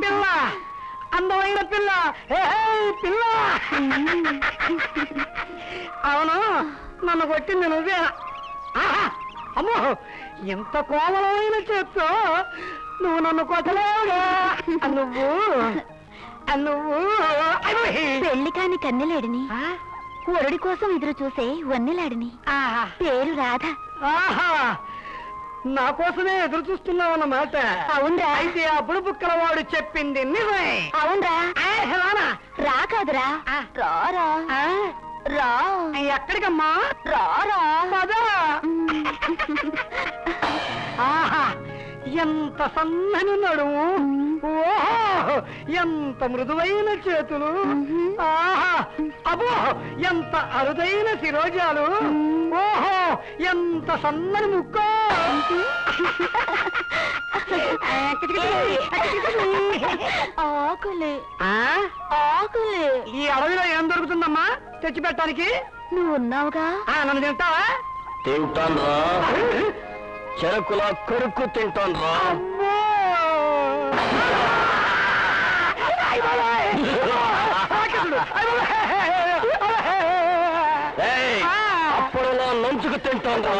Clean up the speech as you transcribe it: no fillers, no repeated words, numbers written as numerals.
పిల్ల, అందమైన పిల్ల, పిల్ల. అవును, నన్ను కొట్టింది నువ్వే. అమ్మో, ఎంత కోమలమైన చేత్తో నువ్వు నన్ను కొట్టలేవుగా. నువ్వు పెళ్లి కాని కన్నెలేడిని, వరుడి కోసం ఎదురు చూసే వన్నెలాడిని. పేరు రాధ. నా కోసమే ఎదురు చూస్తున్నావన్నమాట. అవునరా? అయితే ఆ బుడబుక్కల వాడు చెప్పింది నిజమే. అవునరా? రా కాదురా, రారా రా. ఎక్కడికమ్మా? రారా. ఆహా, ఎంత సన్నని నడుము, ఓహో ఎంత మృదువైన చేతులు, ఆహా అబో ఎంత అరుదైన శిరోజాలు, ఓహో ఎంత సన్నని ముక్క. ఆకులే ఆకులే. ఈ అడవిలో ఏం దొరుకుతుందమ్మా తెచ్చి పెట్టడానికి? నువ్వు ఉన్నావుగా. నన్ను తింటావా? తింటాను రా, చెరకులా కొరుక్కు తింటాను రా. అప్పుడులా నంచుకు తింటాను రా.